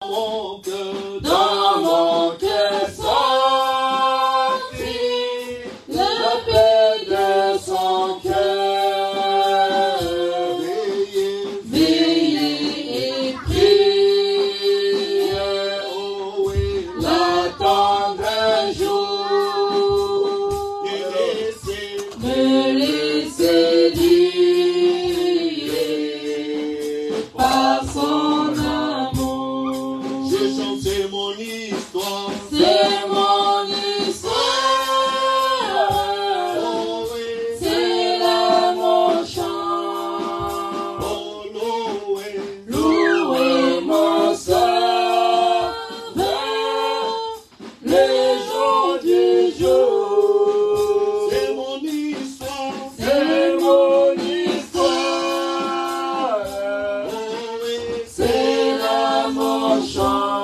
Dans mon cœur senti le paix de son cœur. Veillez et priez, l'attendre un jour. Me laisser guider par son amour. C'est mon histoire. C'est mon histoire. Oh oui. C'est là mon chant. Oh loué. Louez mon sauveur le jour du jour. C'est mon histoire. C'est mon histoire. Oh oui. C'est là mon chant.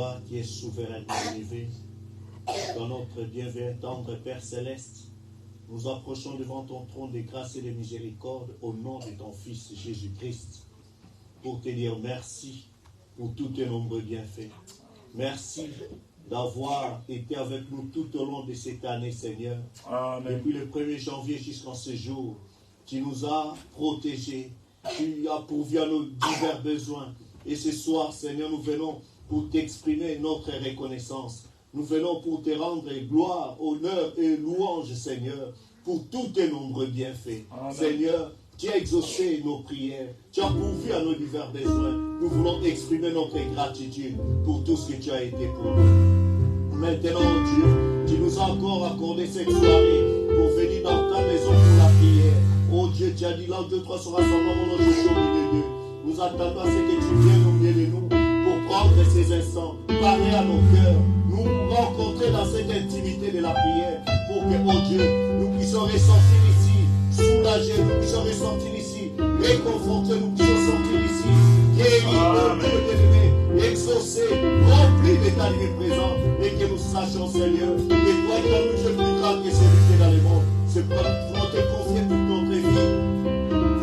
toi qui es souverain de l'univers, dans notre bienveillant tendre Père Céleste, nous approchons devant ton trône de grâce et de miséricorde au nom de ton Fils Jésus-Christ pour te dire merci pour tous tes nombreux bienfaits. Merci d'avoir été avec nous tout au long de cette année, Seigneur. Amen. Depuis le 1er janvier jusqu'en ce jour, tu nous as protégés, tu as pourvu à nos divers besoins. Et ce soir, Seigneur, nous venons pour t'exprimer notre reconnaissance. Nous venons pour te rendre gloire, honneur et louange, Seigneur, pour tous tes nombreux bienfaits. Amen. Seigneur, tu as exaucé nos prières, tu as pourvu à nos divers besoins. Nous voulons exprimer notre gratitude pour tout ce que tu as été pour nous. Maintenant, Dieu, tu nous as encore accordé cette soirée pour venir dans ta maison pour la prière. Oh Dieu, tu as dit là où 2-3 se rassemblent, mon nom, je suis au milieu d'eux. Nous attendons à ce que tu viennes au milieu de nous pour prendre ces instants, parler à nos cœurs, nous rencontrer dans cette intimité de la prière pour que, oh Dieu, nous puissions ressentir ici, soulager, nous puissions ressentir ici, réconforter, nous puissions sentir ici, guérir, exaucer, remplir de ta divine présence et que nous sachions, Seigneur, que toi et dans nous, je plus grand que celui qui est dans les mondes. C'est pour te confier toute notre vie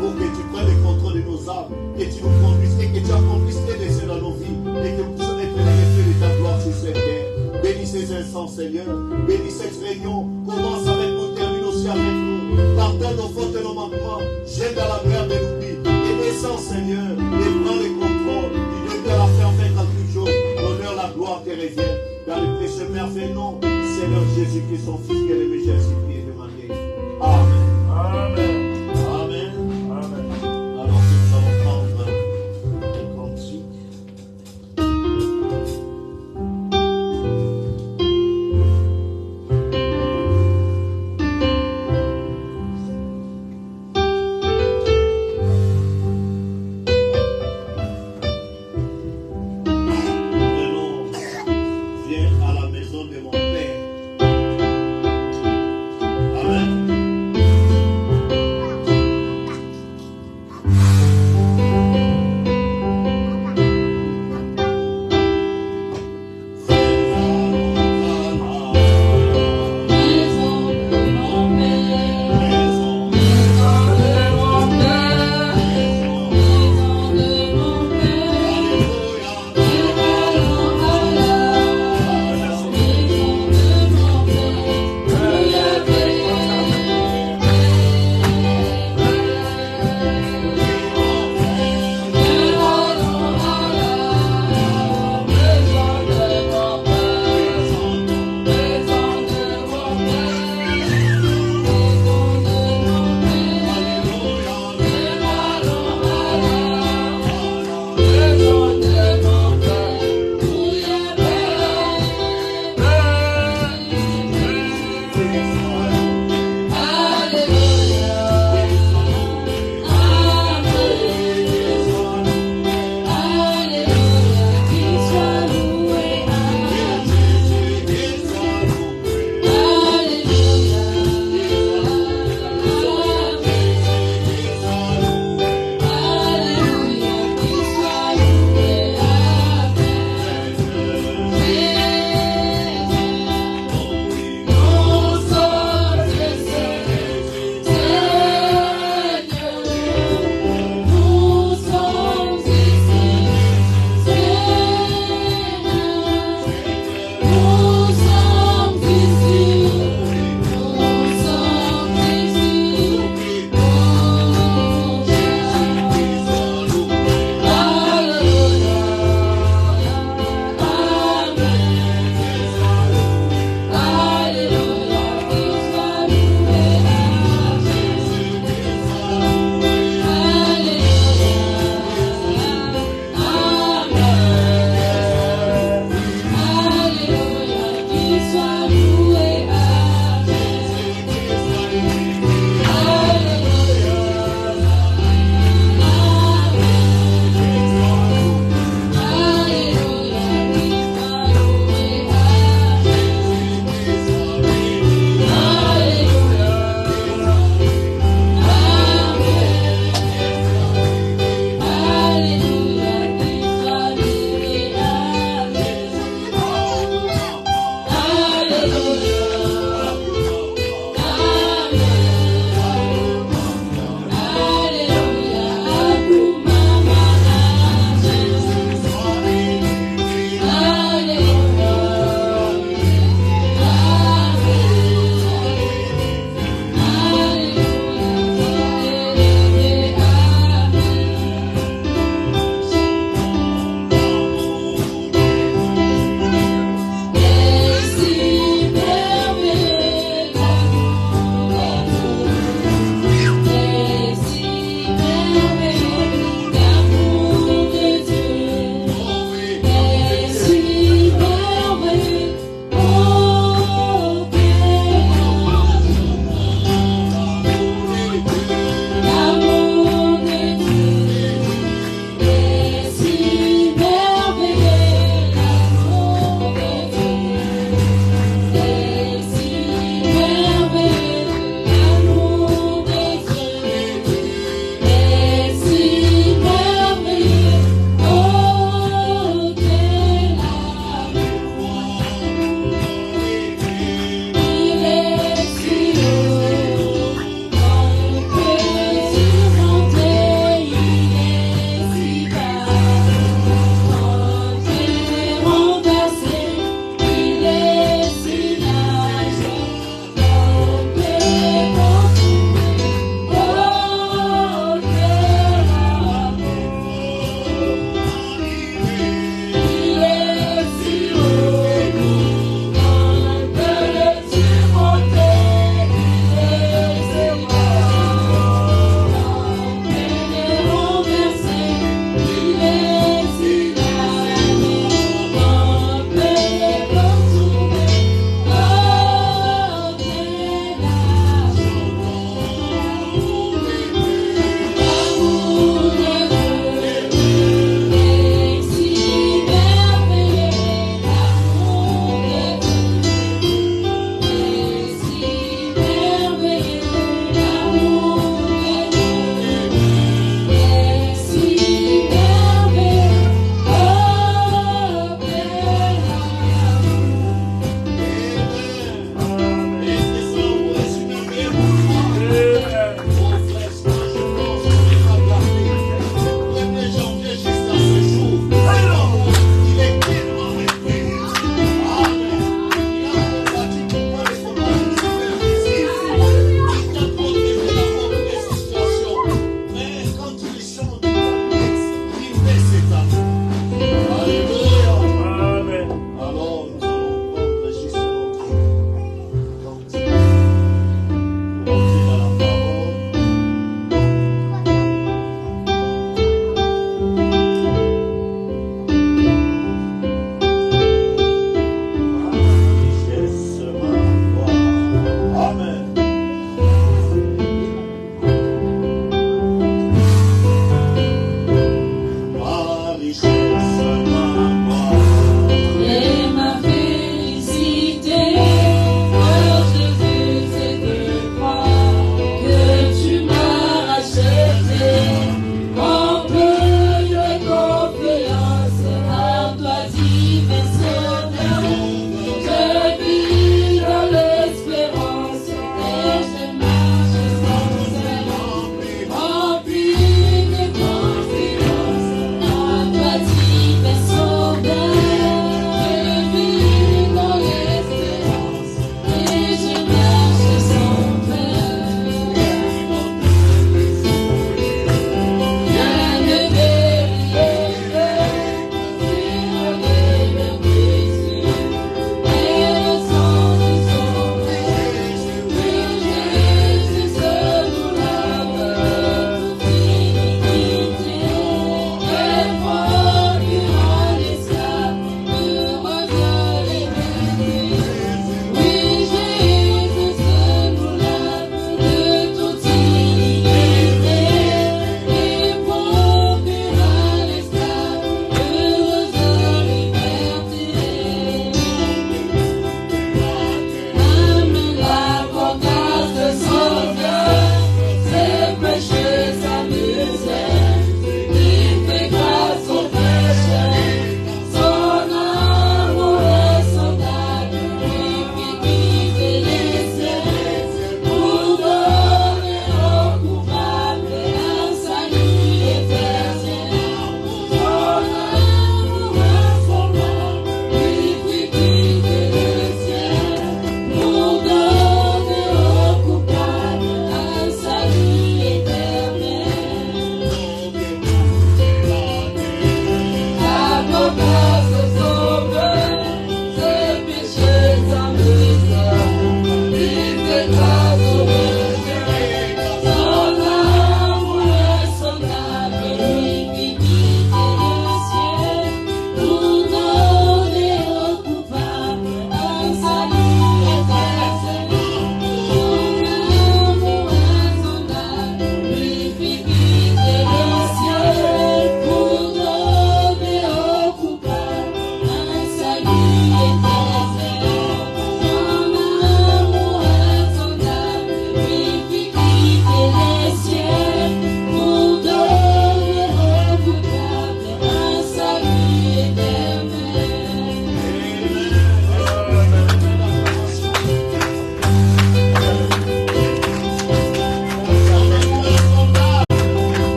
pour que tu prennes le contrôle de nos âmes, que tu nous conduises et que tu accomplisses tes désirs dans nos vies et que nous puissions être les effets de ta gloire sur cette terre. Bénis ces instants, Seigneur. Bénis cette réunion. Commence avec nous, termine aussi avec nous. Pardonne nos fautes et nos manquements. Jette dans la mer de l'oubli. Et descends, Seigneur, et prends le contrôle. Tu deviens la faire dans toute chose. L'honneur, la gloire te revient. Dans le précieux merveilleux nom du Seigneur Jésus-Christ, son Fils, qui est le Jésus supplié et demandé. Amen. Amen. Amen. Amen. Alors que nous allons prendre un cantique. Viens à la maison de mon Père.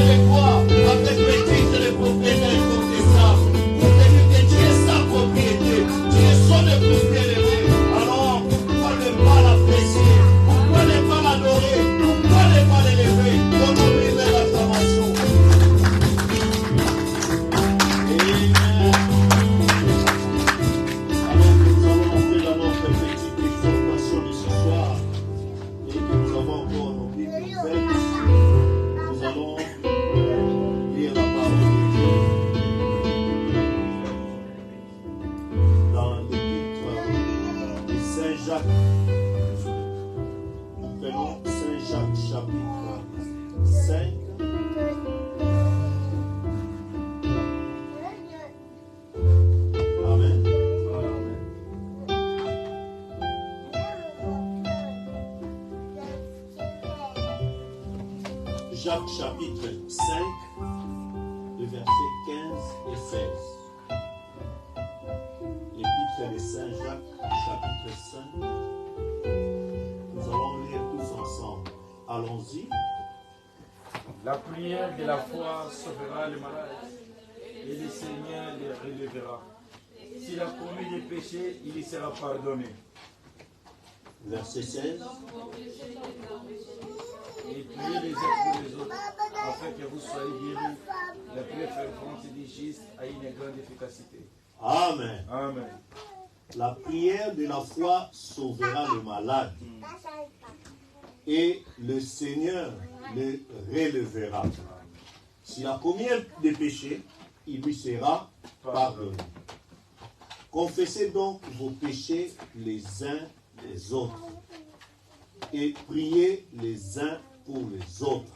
de toi avec le titre de prophète incontestable. Pour te dire que tu es sa propriété, tu es son époux bien-aimé. Alors, pourquoi ne pas l'apprécier? Pourquoi ne pas l'adorer? Pourquoi ne pas l'élever? Donnons-lui une acclamation. Amen. Alors nous allons entrer dans notre petite exhortation de ce soir. Et que nous avons encore nos Bibles ouvertes. Nous allons lire la parole de Dieu dans l'épître de Saint Jacques. Nous prenons Saint Jacques chapitre 5. Amen. Jacques chapitre 5, le verset 15 et 16. L'épître de Saint Jacques, chapitre 5. Nous allons lire tous ensemble. Allons-y. La prière de la foi sauvera les malades et le Seigneur les relèvera. S'il a commis des péchés, il y sera pardonné. Verset 16. Et priez les uns pour les autres, afin que vous soyez guéris. La prière fervente du juste a une grande efficacité. Amen. Amen. La prière de la foi sauvera le malade et le Seigneur le relèvera. S'il a commis des péchés, il lui sera pardonné. Confessez donc vos péchés les uns les autres et priez les uns pour les autres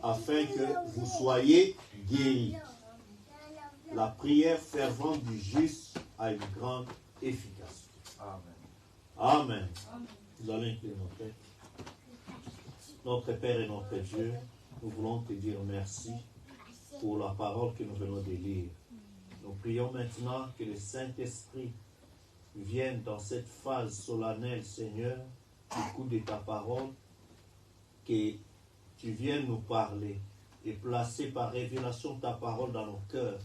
afin que vous soyez guéris. La prière fervente du juste a une grande efficacité. Amen. Nous allons incliner nos têtes. Notre Père et notre Dieu, nous voulons te dire merci pour la parole que nous venons de lire. Nous prions maintenant que le Saint-Esprit vienne dans cette phase solennelle, Seigneur, écoute de ta parole, que tu viennes nous parler et placer par révélation ta parole dans nos cœurs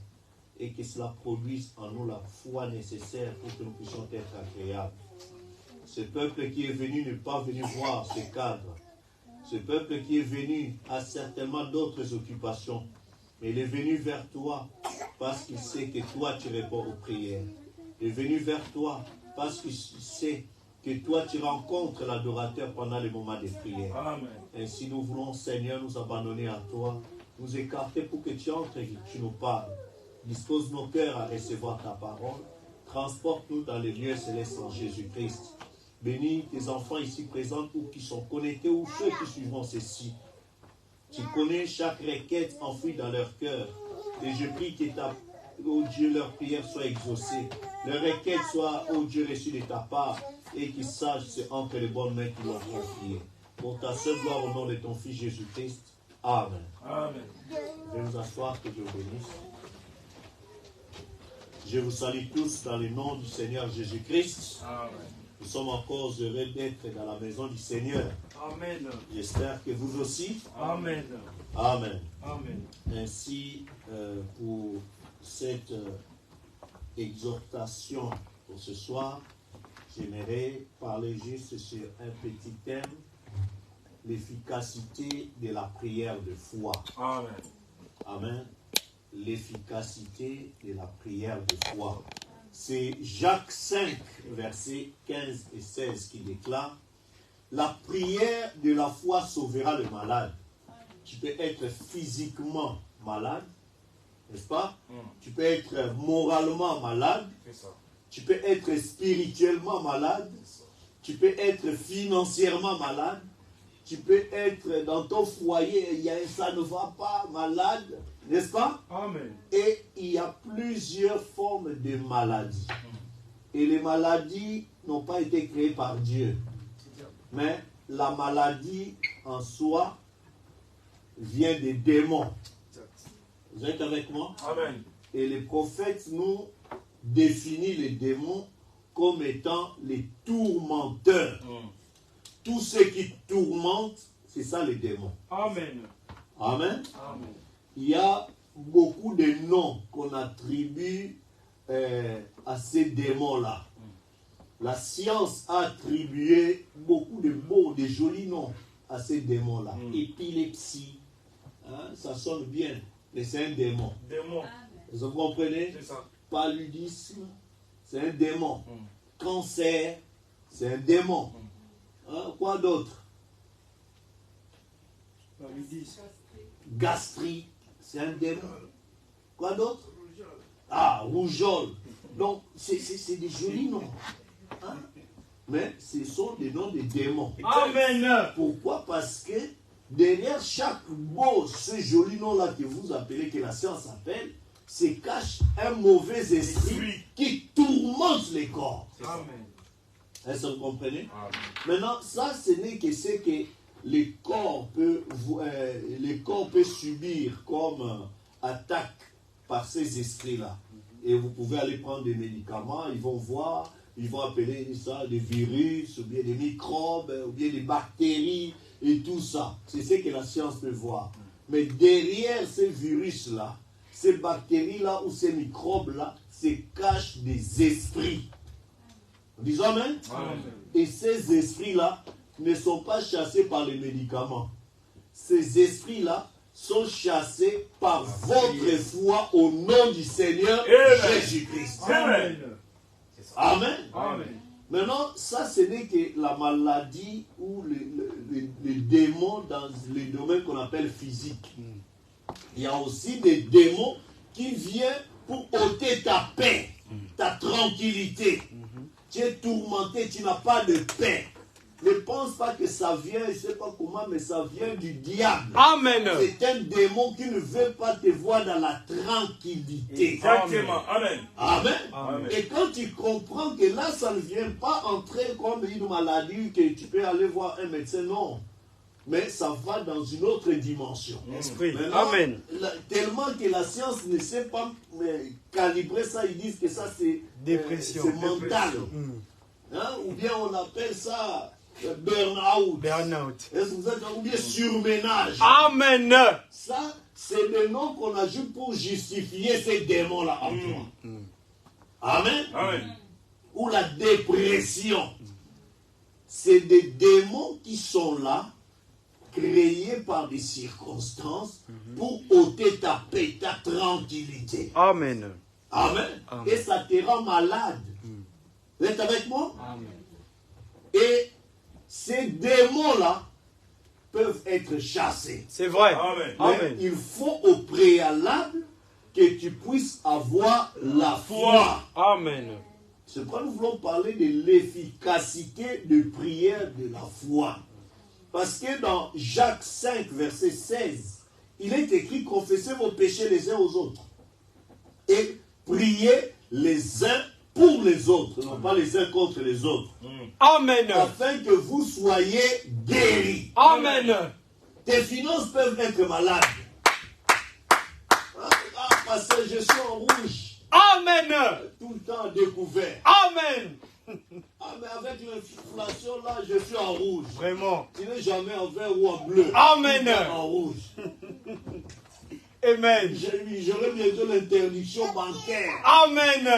et que cela produise en nous la foi nécessaire pour que nous puissions être agréables. Ce peuple qui est venu n'est pas venu voir ce cadre. Ce peuple qui est venu a certainement d'autres occupations, mais il est venu vers toi parce qu'il sait que toi tu réponds aux prières. Il est venu vers toi parce qu'il sait que toi tu rencontres l'adorateur pendant les moments de prière. Amen. Ainsi nous voulons, Seigneur, nous abandonner à toi, nous écarter pour que tu entres et que tu nous parles. Dispose nos cœurs à recevoir ta parole. Transporte-nous dans les lieux célestes en Jésus-Christ. Bénis tes enfants ici présents ou qui sont connectés ou ceux qui suivront ceci. Tu connais chaque requête enfouie dans leur cœur. Et je prie que oh Dieu, leur prière soit exaucée. Leur requête soit, oh Dieu, reçue de ta part. Et qu'ils sachent c'est entre les bonnes mains qui l'ont confié. Pour ta seule gloire au nom de ton Fils Jésus-Christ. Amen. Amen. Je vais vous asseoir, que Dieu vous bénisse. Je vous salue tous dans le nom du Seigneur Jésus-Christ. Amen. Nous sommes encore heureux d'être dans la maison du Seigneur. Amen. J'espère que vous aussi. Amen. Amen. Amen. Ainsi, pour cette exhortation pour ce soir, j'aimerais parler juste sur un petit thème, l'efficacité de la prière de foi. Amen. Amen. L'efficacité de la prière de foi. C'est Jacques 5, versets 15 et 16 qui déclare: la prière de la foi sauvera le malade. Tu peux être physiquement malade, n'est-ce pas? Tu peux être moralement malade. Tu peux être spirituellement malade. Tu peux être financièrement malade. Tu peux être dans ton foyer, ça ne va pas, malade, n'est-ce pas? Amen. Et il y a plusieurs formes de maladies. Et les maladies n'ont pas été créées par Dieu. Mais la maladie en soi vient des démons. Vous êtes avec moi? Amen. Et les prophètes nous définissent les démons comme étant les tourmenteurs. Tous ceux qui tourmentent, c'est ça les démons. Amen. Amen. Amen. Il y a beaucoup de noms qu'on attribue à ces démons-là. La science a attribué beaucoup de beaux, de jolis noms à ces démons-là. Épilepsie, hein, ça sonne bien, mais c'est un démon. Démon. Vous comprenez? C'est ça. Paludisme, c'est un démon. Cancer, c'est un démon. Hein, quoi d'autre? Gastrite, c'est un démon. Quoi d'autre? Ah, rougeole. Donc, c'est des jolis noms. Hein? Mais ce sont des noms de démons. Amen. Pourquoi? Parce que derrière chaque mot, ce joli nom-là que vous appelez, que la science appelle, se cache un mauvais esprit qui tourmente les corps. Amen. Est-ce que vous comprenez? Amen. Maintenant, ça, ce n'est que ce que les corps peuvent subir comme attaque par ces esprits-là. Et vous pouvez aller prendre des médicaments, ils vont voir, ils vont appeler ça des virus, ou bien des microbes, ou bien des bactéries, et tout ça. C'est ce que la science peut voir. Mais derrière ces virus-là, ces bactéries-là ou ces microbes-là, se cachent des esprits. Disons amen. Amen. Et ces esprits-là ne sont pas chassés par les médicaments. Ces esprits-là sont chassés par votre foi au nom du Seigneur Jésus-Christ. Amen. Amen. Amen. Maintenant, ça, ce n'est que la maladie ou les démons dans les domaines qu'on appelle physiques. Il y a aussi des démons qui viennent pour ôter ta paix, ta tranquillité. Tu es tourmenté, tu n'as pas de paix. Ne pense pas que ça vient, je ne sais pas comment, mais ça vient du diable. Amen. C'est un démon qui ne veut pas te voir dans la tranquillité. Exactement. Amen. Amen. Amen. Et quand tu comprends que là, ça ne vient pas entrer comme une maladie, que tu peux aller voir un médecin, non. Mais ça va dans une autre dimension. Esprit. Maintenant, Amen. tellement que la science ne sait pas calibrer ça, ils disent que ça c'est Dépression. c'est mental. Hein? Ou bien on appelle ça burn-out. Burnout. Est-ce que vous êtes, ou bien surménage. Amen. Ça, c'est le nom qu'on ajoute pour justifier ces démons-là en toi. Amen. Amen. Ou la dépression. C'est des démons qui sont là, créés par des circonstances pour ôter ta paix, ta tranquillité. Amen. Amen. Amen. Et ça te rend malade. Vous êtes avec moi? Amen. Et ces démons-là peuvent être chassés. C'est vrai. Amen. Mais Amen. il faut au préalable que tu puisses avoir la foi. Amen. C'est pourquoi nous voulons parler de l'efficacité de prière de la foi. Parce que dans Jacques 5, verset 16, il est écrit: confessez vos péchés les uns aux autres et priez les uns pour les autres, non pas les uns contre les autres, Amen. afin que vous soyez guéris. Amen. Tes finances peuvent être malades. Ah, parce que je suis en rouge, Amen. tout le temps à découvert. Amen. Ah, mais avec l'inflation là, je suis en rouge. Vraiment. Tu n'es jamais en vert ou en bleu. Amen. Tout le temps en rouge. Amen. J'aurai bientôt l'interdiction bancaire. Amen.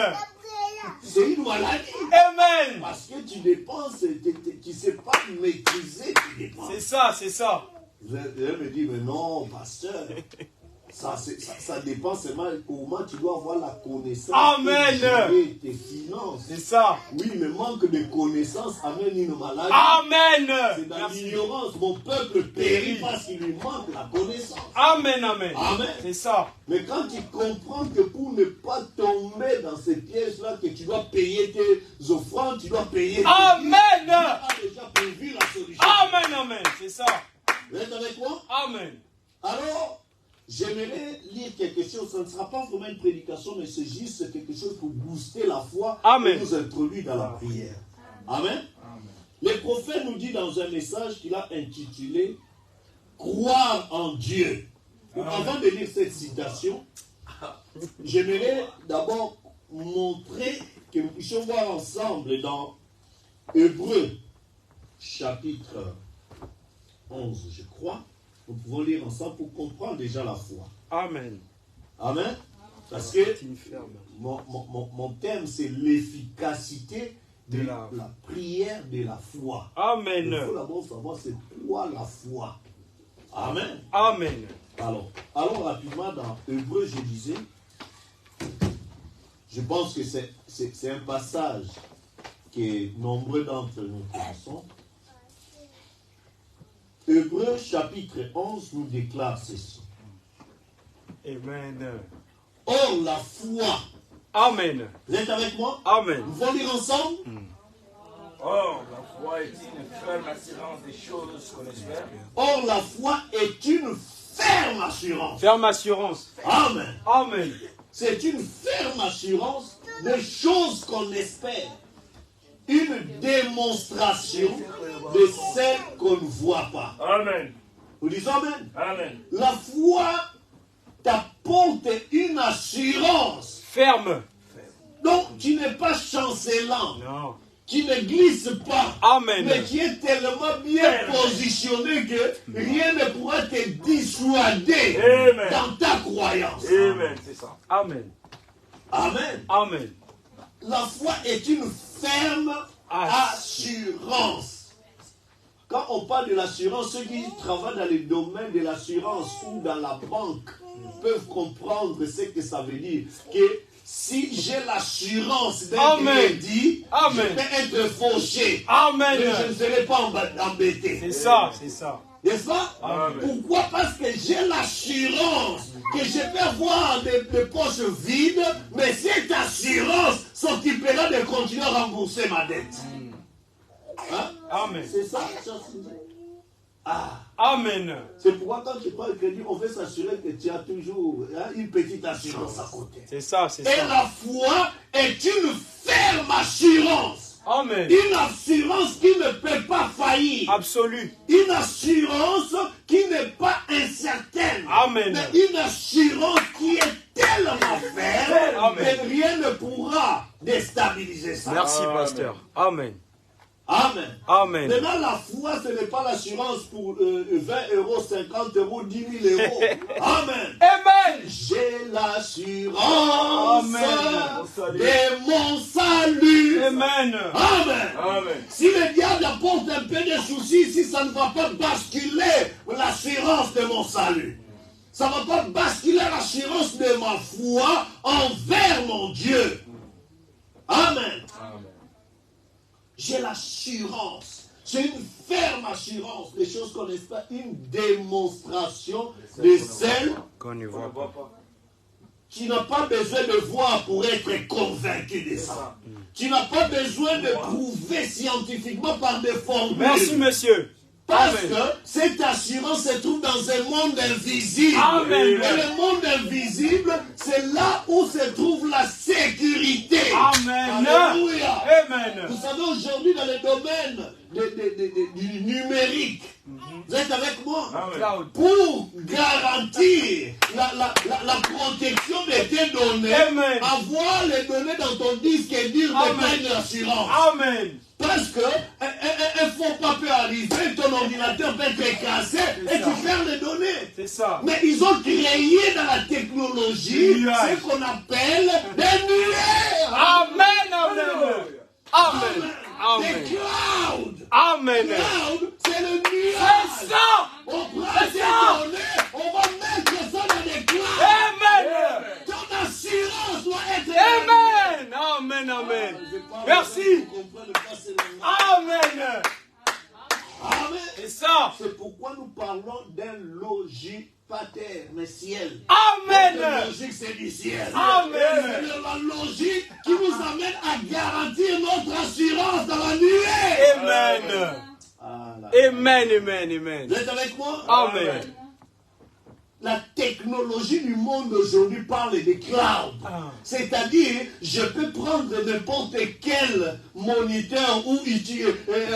C'est une maladie. Amen. Parce que tu dépenses, tu ne sais pas maîtriser tes dépenses. C'est ça, c'est ça. Elle me dit, mais non, pasteur, ça dépend seulement comment tu dois avoir la connaissance. Amen. Pour gérer tes finances. C'est ça. Oui, mais manque de connaissance amène une maladie. Amen. C'est dans Merci. l'ignorance. Mon peuple périt parce qu'il lui manque la connaissance. Amen, amen. Amen. C'est ça. Mais quand tu comprends que pour ne pas tomber dans ces pièges-là, que tu dois payer tes offrandes, tu dois payer tes Amen. tu as déjà prévu la solution. Amen, amen. C'est ça. Vous êtes avec moi? Amen. Alors, j'aimerais lire quelque chose. Ça ne sera pas vraiment une prédication, mais c'est juste quelque chose pour booster la foi. Amen. Et nous introduire dans la prière. Amen. Le prophète nous dit dans un message qu'il a intitulé « Croire en Dieu ». Donc, avant de lire cette citation, j'aimerais d'abord montrer que nous puissions voir ensemble dans Hébreux, chapitre 11, je crois. nous pouvons lire ensemble pour comprendre déjà la foi. Amen. Amen. Parce que mon thème, c'est l'efficacité de la prière de la foi. Amen. Il faut d'abord savoir c'est quoi la foi. Amen. Amen. Alors, allons rapidement dans Hébreux, je disais. Je pense que c'est un passage que nombreux d'entre nous connaissons. Hébreux chapitre 11 nous déclare ceci. Amen. Or, la foi. Amen. Vous êtes avec moi? Amen. Nous allons lire ensemble? Or, la foi est une ferme assurance des choses qu'on espère. Or, la foi est une ferme assurance. Ferme assurance. Amen. Amen. C'est une ferme assurance des choses qu'on espère. Une démonstration de celles qu'on ne voit pas. Amen. Vous dites Amen? Amen. La foi t'apporte une assurance. Ferme. Donc, tu n'es pas chancelant. Non. Tu ne glisses pas. Amen. Mais tu es tellement bien positionné que rien ne pourra te dissuader Amen. dans ta croyance. Amen, c'est ça. Amen. Amen. Amen. La foi est une ferme assurance. Quand on parle de l'assurance, ceux qui travaillent dans le domaine de l'assurance ou dans la banque peuvent comprendre ce que ça veut dire. Que si j'ai l'assurance d'un crédit, je peux être fauché. Amen. Mais je ne serai pas embêté. C'est ça, c'est ça. N'est-ce pas? Amen. Pourquoi? Parce que j'ai l'assurance que je peux avoir des poches vides, mais cette assurance s'occupera de continuer à rembourser ma dette. Hein? Amen. C'est ça, Amen. C'est pourquoi quand tu prends le crédit, on veut s'assurer que tu as toujours une petite assurance à côté. C'est ça, c'est Et ça. la foi est une ferme assurance. Amen. Une assurance qui ne peut pas faillir. Absolu. Une assurance qui n'est pas incertaine. Amen. Mais une assurance qui est tellement ferme Amen. que rien ne pourra déstabiliser ça. Merci, pasteur. Amen. Amen. Amen. Maintenant, la foi, ce n'est pas l'assurance pour 20 euros, 50 euros, 10 000 euros. Amen. Amen. J'ai l'assurance Amen. de mon salut. Amen. Amen. Amen. Si le diable apporte un peu de soucis, si ça ne va pas basculer l'assurance de mon salut, ça ne va pas basculer l'assurance de ma foi envers mon Dieu. Amen. J'ai l'assurance. C'est une ferme assurance. Les choses qu'on espère, une démonstration de celle Qu'on ne voit pas. qui n'a pas besoin de voir pour être convaincu de ça. Tu n'as pas besoin de prouver scientifiquement par des formules. Merci, monsieur. Parce Amen. que cette assurance se trouve dans un monde invisible. Amen. Et le monde invisible, c'est là où se trouve la sécurité. Amen. Alléluia. Amen. Vous savez, aujourd'hui, dans le domaine du numérique, vous êtes avec moi? Amen. Pour garantir la protection de tes données, Amen. avoir les données dans ton disque et dire Amen. que tu as une assurance. Amen. Parce que un faux pas peut arriver, ton ordinateur peut être cassé et tu perds les données. C'est ça. Mais ils ont créé dans la technologie Nuage. ce qu'on appelle des nuages. Amen. Amen. Amen. Des Amen. clouds. Amen. Cloud, c'est le nuage. C'est ça. On prend ces données, on va mettre ça dans des clouds. Amen. Ton assurance doit être... Amen. Amen. Amen. Merci. Amen. Amen. C'est ça. C'est pourquoi nous parlons d'un logis pater, mais ciel. Amen. La logique, c'est du ciel. Amen. C'est la logique qui nous amène à garantir notre assurance dans la nuée. Amen. Voilà. Amen. Amen. Amen. Vous êtes avec moi? Amen. La technologie du monde aujourd'hui parle des clouds. C'est-à-dire, je peux prendre n'importe quel moniteur ou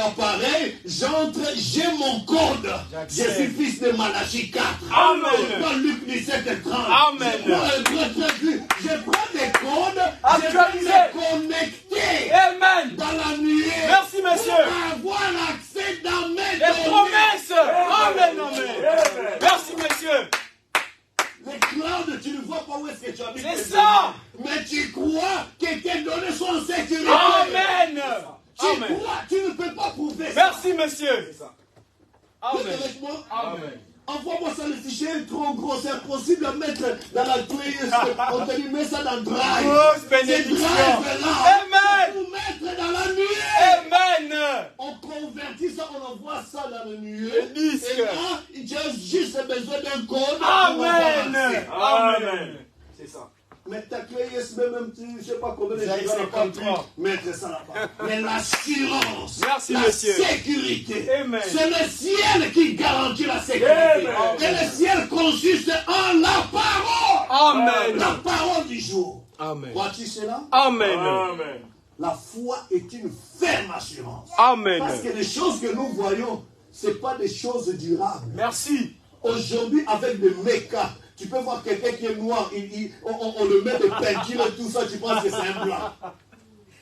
appareil, j'entre, j'ai mon code. Je suis fils de Malachie 4. Amen. Je prends Luc 17 30. Amen. Je prends des codes, Actualisé. je peux me connecter Amen. dans la nuée. Merci, monsieur. Pour avoir accès dans mes Les données. promesses. Amen. Amen. cloud, tu ne vois pas où est-ce que tu habites. C'est ça. Mais tu crois que tes données sont en sécurité. Amen. Tu Amen. crois, tu ne peux pas prouver ça. Merci, monsieur. C'est ça. Amen. Vous êtes avec moi? Amen. Envoie-moi ça, le fichier est trop gros, c'est impossible à mettre dans la clé. On te dit, mets ça dans Drive. Grosse C'est bénédiction. Drive là. Amen. Pour mettre dans la nuée. Amen. On convertit ça, on envoie ça dans le nuée. Le disque. Et là, tu as juste besoin d'un code. pour Amen. avoir accès. Amen. C'est ça. Mais ta clé USB, même tu je ne sais pas combien de J'ai gigas n'a pas pu 53. mettre ça là-bas. Mais l'assurance, Merci, la monsieur. sécurité, Amen. c'est le ciel qui garantit la sécurité. Amen. Et le ciel consiste en la parole. Amen. La parole du jour. Amen. Vois-tu cela? Amen. Amen. La foi est une ferme assurance. Amen. Parce que les choses que nous voyons, ce n'est pas des choses durables. Merci. Aujourd'hui, avec des mécas, tu peux voir quelqu'un qui est noir, on le met de peinture et tout ça, tu penses que c'est un blanc.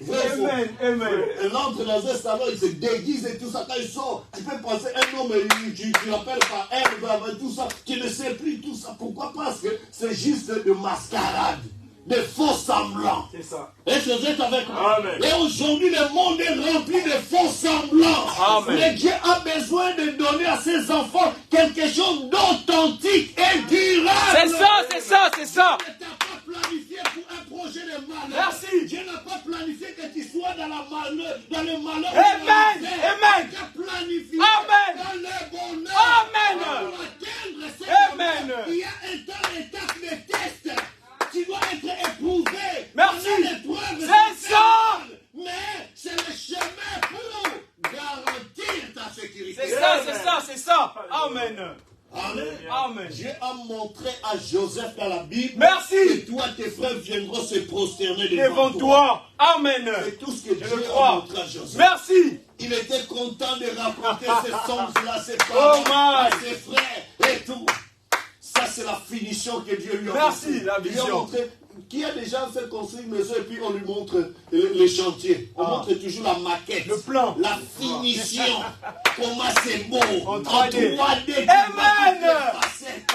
Vrai ou faux? Amen. Amen. Il entre dans un salon, il se déguise et tout ça. Quand il sort, tu peux penser un homme, tu l'appelles par elle, tout ça. Tu ne sais plus tout ça. Pourquoi? Parce que c'est juste de mascarade, de faux semblants. C'est ça. Est-ce que vous êtes avec moi? Amen. Et aujourd'hui, le monde est rempli de faux semblants. Amen. Mais Dieu a besoin de donner à ses enfants quelque chose d'authentique et durable. C'est ça, c'est ça, c'est ça. Dieu ne t'a pas planifié pour un projet de malheur. Merci. Dieu n'a pas planifié que tu sois dans le malheur. Amen. Amen. Il t'a planifié Amen. dans le bonheur. Amen. Pour atteindre ce Amen. bonheur, il y a un temps étape de test. Tu dois être éprouvé. Merci. Pendant l'épreuve, C'est ça. mais c'est le chemin pour garantir ta sécurité. C'est ça, c'est ça, c'est ça. Amen. Amen. Amen. Dieu a montré à Joseph dans la Bible Merci. que toi, tes frères viendront se prosterner Devant toi. Amen. C'est tout ce que Je Dieu le a crois. montré à Joseph. Merci. Il était content de raconter ces songes-là, ses Oh parents, my. à ses frères et tout. Ça, c'est la finition que Dieu lui a Merci, montrée. la Il lui a vision. montré qui a déjà fait construire une maison et puis on lui montre les chantiers. On montre toujours la maquette. Le plan. La finition. Comment c'est beau. En 3D. 3D. tu Amen. vois toutes les facettes.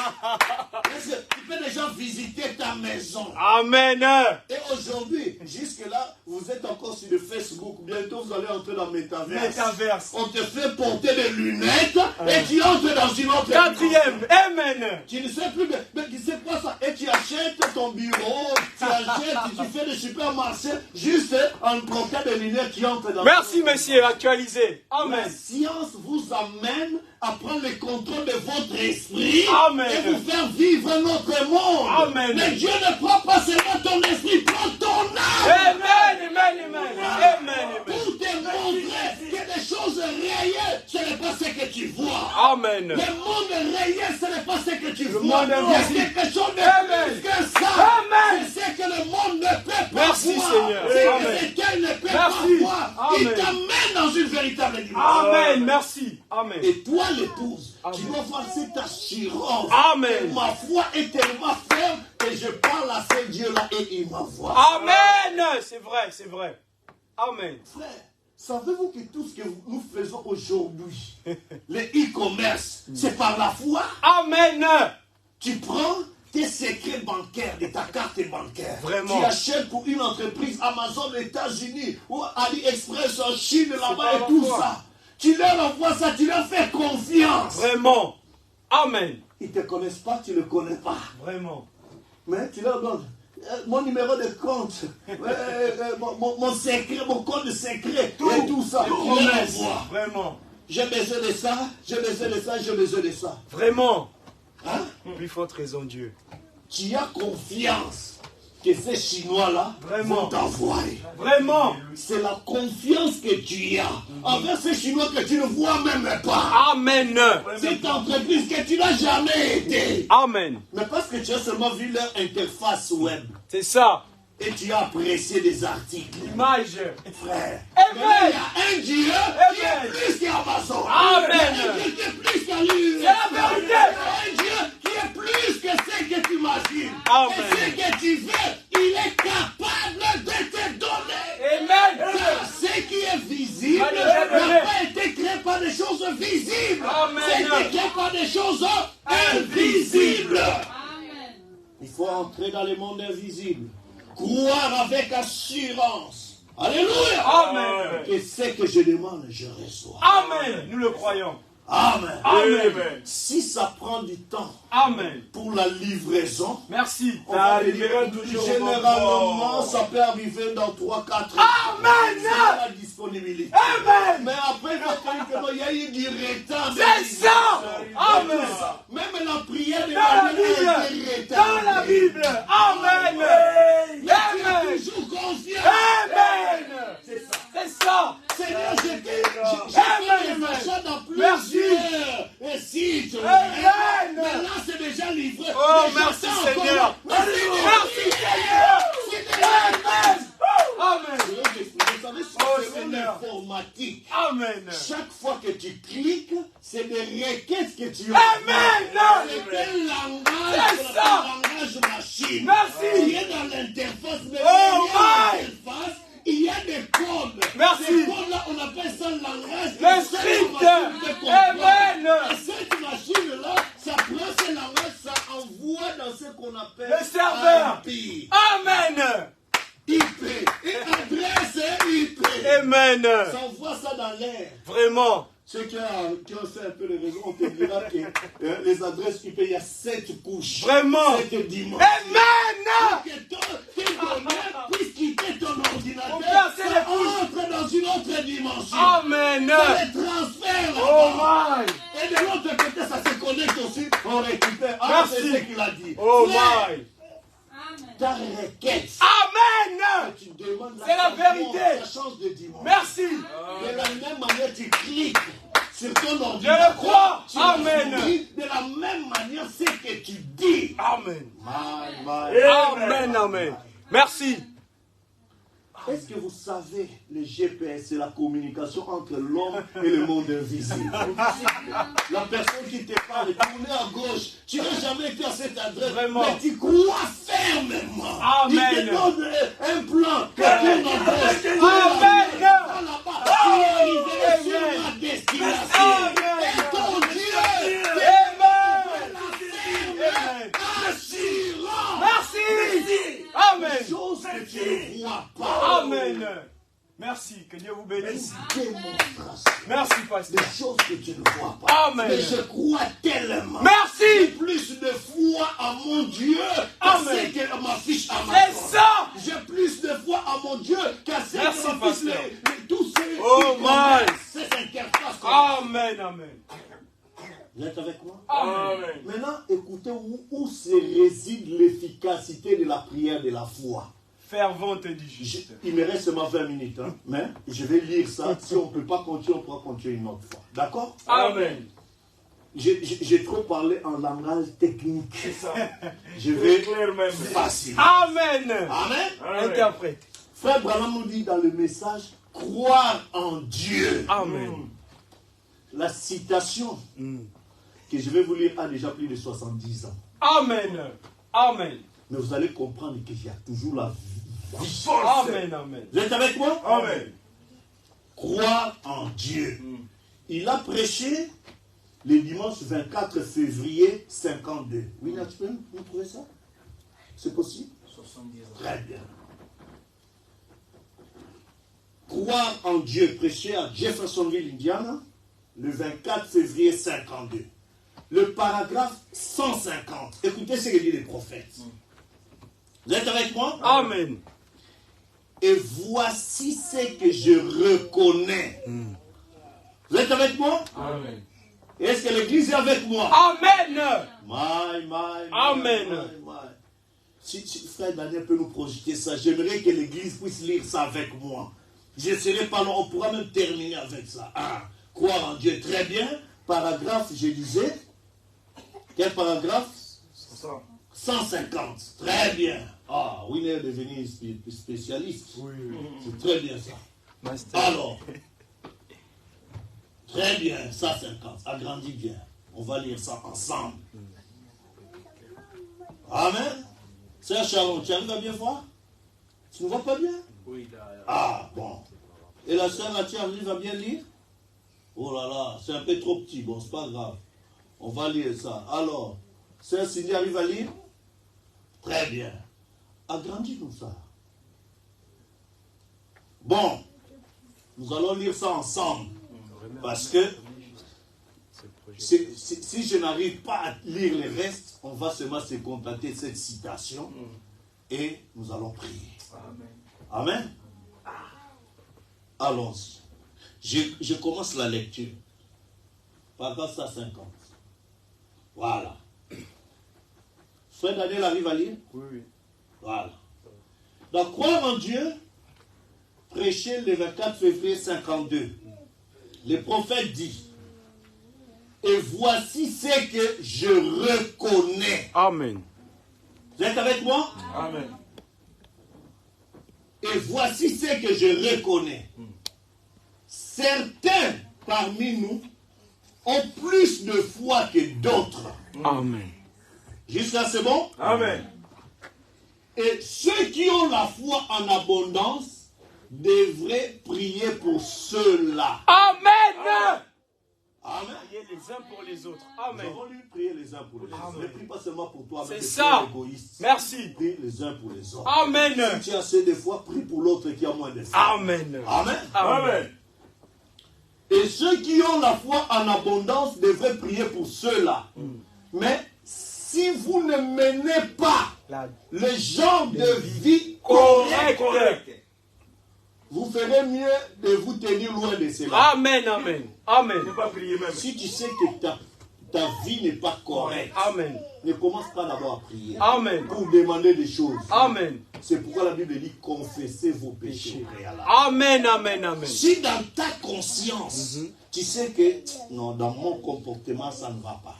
Est-ce que tu peux déjà visiter ta maison. Amen. Et aujourd'hui, jusque-là, vous êtes encore sur le Facebook. Bientôt, vous allez entrer dans Metaverse. Métaverse. On te fait porter des lunettes et tu entres dans une autre Quatrième. Amen. tu ne sais plus, mais tu sais quoi ça? Et tu achètes ton bureau, tu achètes, tu fais des supermarchés juste en portant des lunettes qui entrent dans Merci, monsieur. Actualisé. La Amen. science vous amène à prendre le contrôle de votre esprit Amen. et vous faire vivre notre monde. Amen. Mais Dieu ne prend pas seulement ton esprit, prend ton âme. Amen. Amen. Amen. Amen. Pour te montrer que des choses réelles, ce n'est pas ce que tu vois. Amen. Le monde réel, ce n'est pas ce que tu vois. monde Il y a invisible. quelque chose de Amen. plus que ça. Amen. C'est ce que le monde ne peut pas Merci, voir. Seigneur. C'est Amen. que l'éternel ne peut Merci. pas voir. Il Amen. t'amène dans une véritable dimension. Amen. Merci. Amen. Et toi, l'épouse, tu Amen. dois voir cette assurance. Amen. Que ma foi est tellement ferme que je parle à ce Dieu-là et il m'envoie. Amen. C'est vrai, c'est vrai. Amen. Frère, savez-vous que tout ce que nous faisons aujourd'hui, le e-commerce, c'est par la foi? Amen. Tu prends tes secrets bancaires de ta carte bancaire. Vraiment. Tu achètes pour une entreprise Amazon aux États-Unis ou AliExpress en Chine là-bas par et la tout foi. ça. Tu leur envoies ça, tu leur fais confiance. Vraiment. Amen. Ils ne te connaissent pas, tu ne le connais pas. Vraiment. Mais tu leur donnes mon numéro de compte, mon secret, mon code secret, et tout ça. Tu leur envoies. Vraiment. J'ai besoin de ça, j'ai besoin de ça, j'ai besoin de ça. Vraiment. Hein? Plus forte raison, Dieu. Tu as confiance que ces Chinois-là Vraiment. vont t'envoyer. Vraiment. C'est la confiance que tu as envers ces Chinois que tu ne vois même pas. Amen. Cette entreprise que tu n'as jamais été. Amen. Mais parce que tu as seulement vu leur interface web C'est ça. et tu as apprécié des articles. Image. Frère, Amen. mais il y a un Dieu qui est Amen. plus qu'Amazon. Amen. Il y a un Dieu qui est plus qu'Alune. C'est la vérité. Il y a un Dieu qui est plus que ce que tu imagines. Amen. Et ce que tu veux, il est capable de te donner. Amen. Car ce qui est visible Amen. n'a pas été créé par des choses visibles. Amen. C'est créé par des choses invisibles. Il faut entrer dans le monde invisible. Croire avec assurance. Alléluia. Amen. Que ce que je demande, je reçois. Amen. Nous le croyons. Amen. Amen. Si ça prend du temps Amen. pour la livraison, Merci. on va arrivera dire, toujours au généralement, moment. ça peut arriver dans 3-4 Amen. C'est la disponibilité. Amen. Mais après, il va falloir que il y a eu du retard. C'est ça. Amen. Même la prière de Dans la Marie a Bible. été Dans la retardée. Bible. Amen. Mais tu as Amen. toujours confiance. Amen. C'est ça. C'est ça. Seigneur, j'ai fait Amen. des achats dans Merci. plusieurs sites. Amen. Mais là, c'est déjà livré. Oh, Mais merci j'attends Seigneur. encore. Merci Seigneur. Amen. Amen. Vous savez, Oh, c'est Seigneur. l'informatique. Amen. Chaque fois que tu cliques, c'est des requêtes que tu as. Amen. C'est quel langage? C'est ça. Langage machine. Merci. Il y a dans l'interface, mais Oh, derrière l'interface, il y a des codes. Merci. Ces codes-là, on appelle ça langage. Le script. Amen. Et cette machine-là, ça prend ce langage, ça envoie dans ce qu'on appelle Le serveur. IP. Amen. IP. Et adresse IP. Amen. Ça envoie ça dans l'air. Vraiment. Ceux qui ont fait un peu les réseaux, on te dira que les adresses IP, il y a 7 couches. Vraiment. 7 dimensions. Amen. Que tes données puissent quitter ton ordinateur. On place les Ça couches. entre dans une autre dimension. Amen. Ça les transfère Oh là-bas. my. Et de l'autre côté, ça se connecte aussi. On récupère. Ah, Merci. c'est ce qu'il a dit. Oh Frère, my. ta requête. Amen. Tu demandes C'est la vérité. Ça change de dimension. Merci. De la même manière, tu cliques sur ton ordinateur. Je le crois. Tu Amen. souris. De la même manière, c'est que tu dis. Amen. My. Amen. Amen. Merci. Est-ce que vous savez, le GPS, c'est la communication entre l'homme et le monde invisible. La personne qui te parle, tournée à gauche, tu n'as jamais été à cette adresse, Vraiment. mais tu crois fermement. Amen. Il te donne un plan, que tourne à gauche. Amen. Là-bas, tu es arrivé sur Amen. ma destination. Amen. Et ton Dieu, Amen. assurant. Merci. Amen. Chose que tu ne vois pas. Amen. Merci. Que Dieu vous bénisse. Démonstration. Merci, Des pasteur. choses que tu ne vois pas. Amen. Mais je crois tellement. Merci. J'ai plus de foi à mon Dieu qu'à Amen. ce que m'affiche à ma C'est porte. ça. J'ai plus de foi à mon Dieu qu'à ce Merci, que m'affiche pasteur. tous ces Oh, my. ces interfaces. Amen. Amen. Vous êtes avec moi? Amen. Maintenant, écoutez où se réside l'efficacité de la prière de la foi. Fervente du juste. Il me reste seulement 20 minutes, hein, mais je vais lire ça. Si on ne peut pas continuer, on pourra continuer une autre fois. D'accord? Amen. J'ai trop parlé en langage technique. C'est ça. Je vais clair même. facile. Amen. Amen. Interprète. Frère Branham nous dit dans le message, croire en Dieu. Amen. La citation que je vais vous lire a déjà plus de 70 ans. Amen. Amen. Mais vous allez comprendre qu'il y a toujours la vie. Amen. Amen. Vous êtes avec moi? Amen. Croire en Dieu. Il a prêché le dimanche 24 février 52. Oui, là, tu peux nous trouver ça? C'est possible? 70 ans. Très bien. Croire en Dieu, prêché à Jeffersonville, Indiana, le 24 février 52. Le paragraphe 150. Écoutez ce que dit les prophètes. Vous êtes avec moi? Amen. Et voici ce que je reconnais. Vous êtes avec moi? Amen. Est-ce que l'église est avec moi? Amen. Amen. Si frère Daniel peut nous projeter ça, j'aimerais que l'église puisse lire ça avec moi. Je ne serai pas long, on pourra même terminer avec ça. Croire en Dieu, très bien. Paragraphe, je disais. Quel paragraphe? 150. Très bien. Winner est devenu spécialiste. Oui. C'est très bien ça. Master. Alors, très bien, 150. Agrandis bien. On va lire ça ensemble. Amen. Sœur Sharon, tu arrives à bien voir? Tu ne vois pas bien? Oui, Bon. Et la sœur Atia arrive à bien lire? Oh là là, c'est un peu trop petit. Bon, c'est pas grave. On va lire ça. Alors, sœur Cindy arrive à lire? Très bien. Agrandis-nous ça. Bon, nous allons lire ça ensemble. Parce que si je n'arrive pas à lire les restes, on va seulement se contenter de cette citation et nous allons prier. Amen. Allons-y. Je commence la lecture. Paragraphe 150. Voilà. Frère Daniel arrive à lire? Oui. Voilà. Donc, croire en Dieu, prêcher le 24 février 52. Le prophète dit, et voici ce que je reconnais. Amen. Vous êtes avec moi? Amen. Et voici ce que je reconnais. Certains parmi nous ont plus de foi que d'autres. Amen. Jusqu'à c'est bon? Amen. Et ceux qui ont la foi en abondance devraient prier pour ceux-là. Amen. Amen. Priez les uns pour les autres. Nous Amen. avons lui prier les uns pour les autres. Amen. Ne prie pas seulement pour toi, mais C'est tu ça. es égoïste. Merci. Prie les uns pour les autres. Amen. Si tu as assez de foi, prie pour l'autre qui a moins de foi. Amen. Amen. Amen. Et ceux qui ont la foi en abondance devraient prier pour ceux-là. Mais si vous ne menez pas le genre de vie correct, vous ferez mieux de vous tenir loin de cela. Amen. Amen. Amen. Ne pas prier même. Si tu sais que ta vie n'est pas correcte, Amen. ne commence pas d'abord à prier Amen. pour demander des choses. Amen. C'est pourquoi la Bible dit confessez vos péchés au préalable. Amen. Amen. Amen. Si dans ta conscience, tu sais que non, dans mon comportement, ça ne va pas.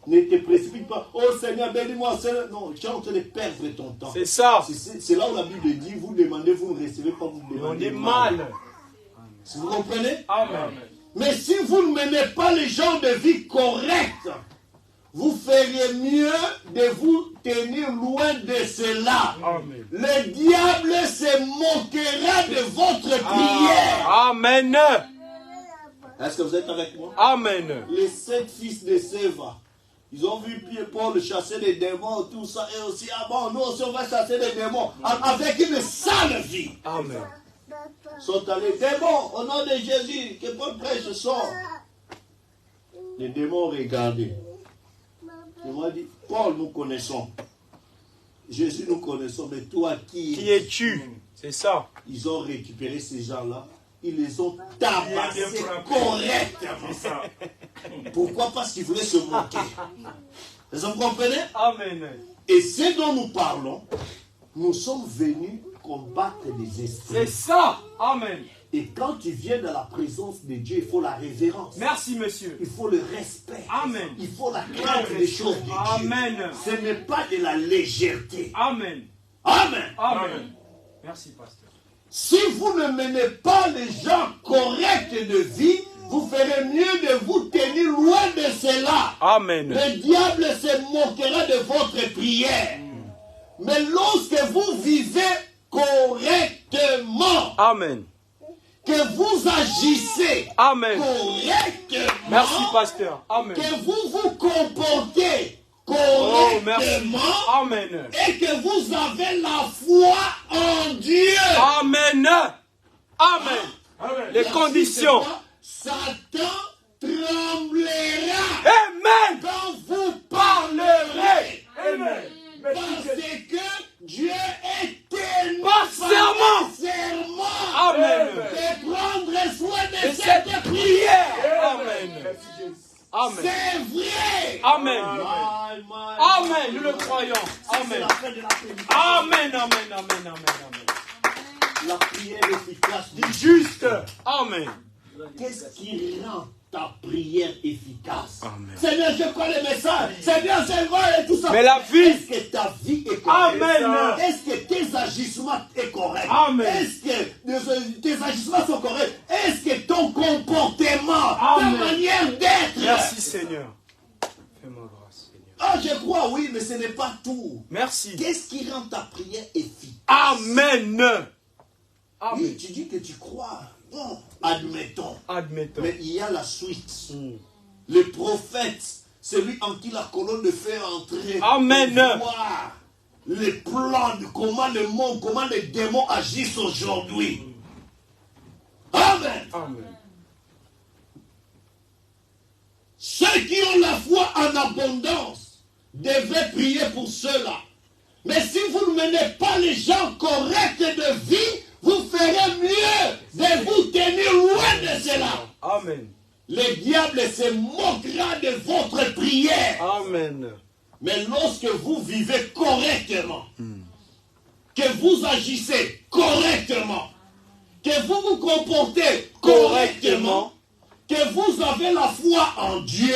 Ne te précipite pas. Oh Seigneur, bénis-moi. Seigneur. Non, tu es en train de perdre ton temps. C'est ça. C'est là où la Bible dit, vous demandez, vous ne recevez pas, vous On demandez est mal. Si vous comprenez? Amen. Mais si vous ne menez pas les gens de vie corrects, vous feriez mieux de vous tenir loin de cela. Amen. Le diable se moquera de votre prière. Amen. Est-ce que vous êtes avec moi? Amen. Les 7 fils de Séva, ils ont vu Pierre-Paul chasser des démons, tout ça, et aussi, ah bon, nous aussi on va chasser des démons, avec une sale vie. Amen. Ils sont allés, démons, au nom de Jésus, que Paul prêche sort. Les démons ont regardé. Ils m'ont dit, Paul, nous connaissons. Jésus, nous connaissons, mais toi, Qui es-tu? C'est ça. Ils ont récupéré ces gens-là. Ils les ont tabassés correctement. Pourquoi? Parce qu'ils voulaient se moquer. Vous comprenez? Amen. Et ce dont nous parlons, nous sommes venus combattre des esprits. C'est ça. Amen. Et quand tu viens dans la présence de Dieu, il faut la révérence. Merci, monsieur. Il faut le respect. Amen. Il faut la crainte des choses de Dieu. Amen. Ce n'est pas de la légèreté. Amen. Amen. Amen. Merci, pasteur. Si vous ne menez pas les gens corrects de vie, vous ferez mieux de vous tenir loin de cela. Amen. Le diable se moquera de votre prière. Mais lorsque vous vivez correctement, Amen. que vous agissez Amen. correctement, Merci, pasteur. Amen. que vous vous comportez Oh, merci. correctement, Amen. et que vous avez la foi en Dieu. Amen. Amen. Amen. Les La conditions. suite, Satan tremblera Amen. quand vous parlerez. Amen. Parce que Dieu est tellement Par serment. Amen. de prendre soin de Et cette cette prière. Amen. Merci Jésus. Amen. C'est vrai. Amen. Amen. Amen. Nous le croyons. C'est Amen. la fin de la prédication. Amen. Amen. Amen. Amen. Amen. La prière efficace du Juste. Amen. Qu'est-ce qui rend ta prière efficace? Amen. Seigneur, je crois le message. Seigneur, c'est vrai et tout ça. Mais la vie. Est-ce que ta vie est correcte? Amen. Est-ce que tes agissements sont corrects? Amen. Est-ce que tes agissements sont corrects? Est-ce que ton comportement, Amen. ta manière d'être? Merci, Seigneur. Fais-moi grâce, Seigneur. Ah, je crois, oui, mais ce n'est pas tout. Merci. Qu'est-ce qui rend ta prière efficace? Amen. Amen. Oui, tu dis que tu crois. Bon, admettons. Admettons. Mais il y a la suite. Le prophète, celui en qui la colonne de feu est entrée. Amen. Pour voir les plans de comment le monde, comment les démons agissent aujourd'hui. Amen. Amen. Ceux qui ont la foi en abondance devaient prier pour cela. Mais si vous ne menez pas les gens corrects de vie, vous ferez mieux de vous tenir loin de cela. Amen. Le diable se moquera de votre prière. Amen. Mais lorsque vous vivez correctement, que vous agissez correctement, que vous vous comportez correctement, que vous avez la foi en Dieu,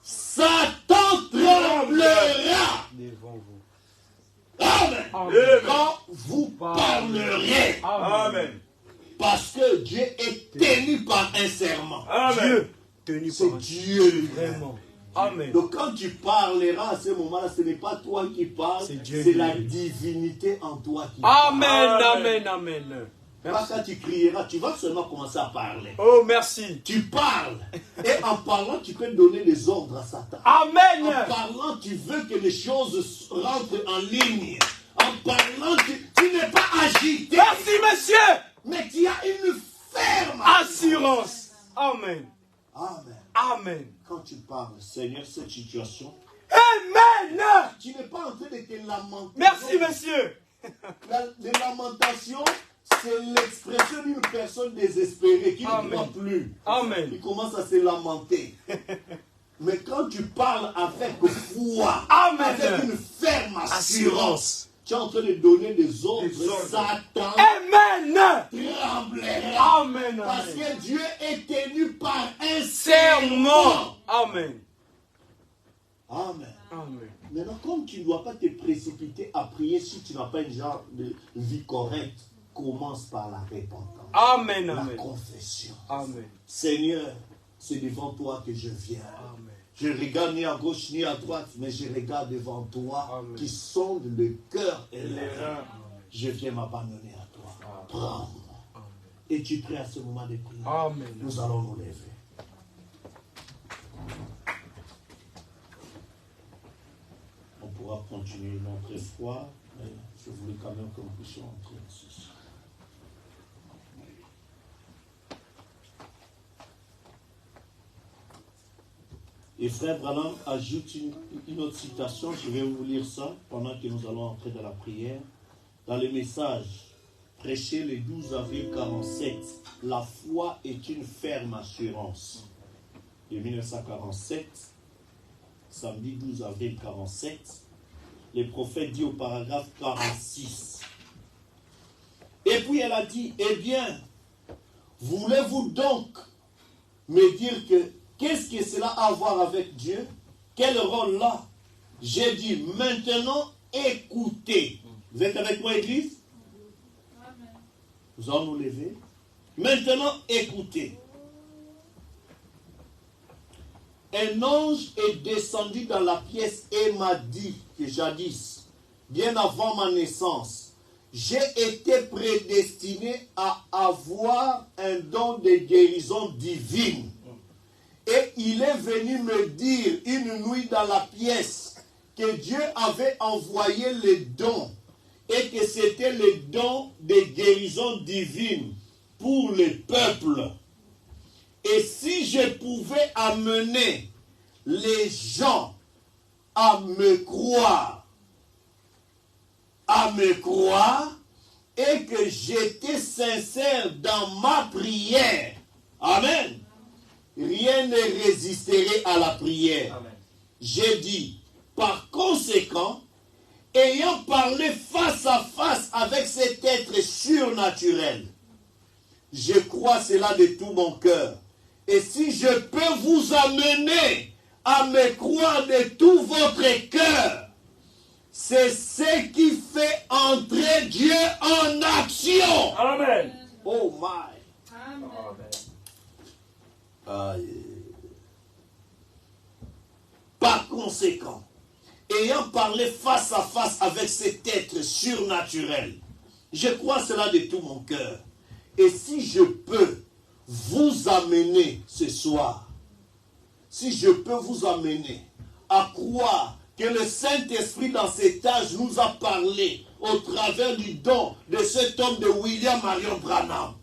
Satan tremblera. Devant vous. Amen. Amen. Quand vous parlerez. Amen. Parce que Dieu est tenu par un serment. Dieu tenu C'est par Dieu. vraiment. Amen. Donc quand tu parleras à ce moment-là, ce n'est pas toi qui parles, C'est Dieu c'est qui la dit. divinité en toi qui parle. Amen. Amen. Amen. Pas quand tu crieras, tu vas seulement commencer à parler. Oh, merci. Tu parles. Et en parlant, tu peux donner des ordres à Satan. Amen. En parlant, tu veux que les choses rentrent en ligne. En parlant, tu n'es pas agité. Merci, monsieur. Mais tu as une ferme Assurance. Amen. Amen. Amen. Quand tu parles, Seigneur, cette situation, Amen. tu n'es pas en train de te lamenter. Merci, monsieur. Les lamentations, c'est l'expression d'une personne désespérée qui ne Amen. croit plus. Amen. Il commence à se lamenter. Mais quand tu parles avec foi, Amen. avec une ferme assurance, Assurance. tu es en train de donner des ordres. Des ordres. Satan Amen. tremblera. Amen. Parce que Dieu est tenu par un Serment. serment. Amen. Amen. Amen. Maintenant, comme tu ne dois pas te précipiter à prier si tu n'as pas une genre de vie correcte, commence par la repentance, Amen. la Amen. confession. Amen. Seigneur, c'est devant toi que je viens. Amen. Je regarde ni à gauche ni à droite, mais je regarde devant toi Amen. qui sonde le cœur et les reins. reins. Je viens m'abandonner à toi. Amen. Prends-moi. Amen. Et tu pries à ce moment de prière. Amen. Nous allons nous lever. On pourra continuer notre foi, mais je voulais quand même que nous puissions entrer ici. Et frère Branham ajoute une autre citation, je vais vous lire ça pendant que nous allons entrer dans la prière. Dans le message prêché le 12 avril 47, la foi est une ferme assurance. De 1947, samedi 12 avril 47, le prophète dit au paragraphe 46. Et puis elle a dit, eh bien, voulez-vous donc me dire que qu'est-ce que cela a à voir avec Dieu? Quel rôle là? J'ai dit, maintenant écoutez. Vous êtes avec moi, Église? Nous allons nous lever. Maintenant écoutez. Un ange est descendu dans la pièce et m'a dit que jadis, bien avant ma naissance, j'ai été prédestiné à avoir un don de guérison divine. Et il est venu me dire une nuit dans la pièce que Dieu avait envoyé les dons et que c'était le don de guérison divine pour le peuple. Et si je pouvais amener les gens à me croire, et que j'étais sincère dans ma prière, amen, rien ne résisterait à la prière. Amen. J'ai dit, par conséquent, ayant parlé face à face avec cet être surnaturel, je crois cela de tout mon cœur. Et si je peux vous amener à me croire de tout votre cœur, c'est ce qui fait entrer Dieu en action. Amen. Oh my. Amen. Aïe. Par conséquent, ayant parlé face à face avec cet être surnaturel, je crois cela de tout mon cœur. Et si je peux vous amener ce soir, si je peux vous amener à croire que le Saint-Esprit dans cet âge nous a parlé au travers du don de cet homme de William Marion Branham.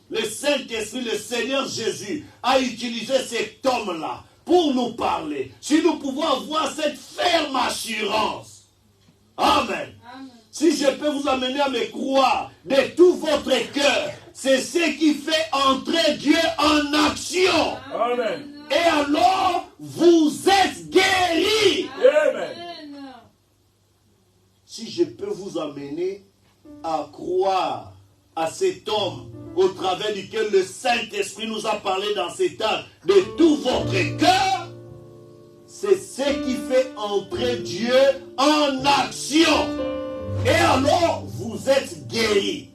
Le Saint-Esprit, le Seigneur Jésus, a utilisé cet homme-là pour nous parler. Si nous pouvons avoir cette ferme assurance. Amen. Amen. Si je peux vous amener à me croire de tout votre cœur, c'est ce qui fait entrer Dieu en action. Amen. Et alors, vous êtes guéris. Amen. Si je peux vous amener à croire à cet homme au travers duquel le Saint-Esprit nous a parlé dans cet âge de tout votre cœur, c'est ce qui fait entrer Dieu en action. Et alors, vous êtes guéris.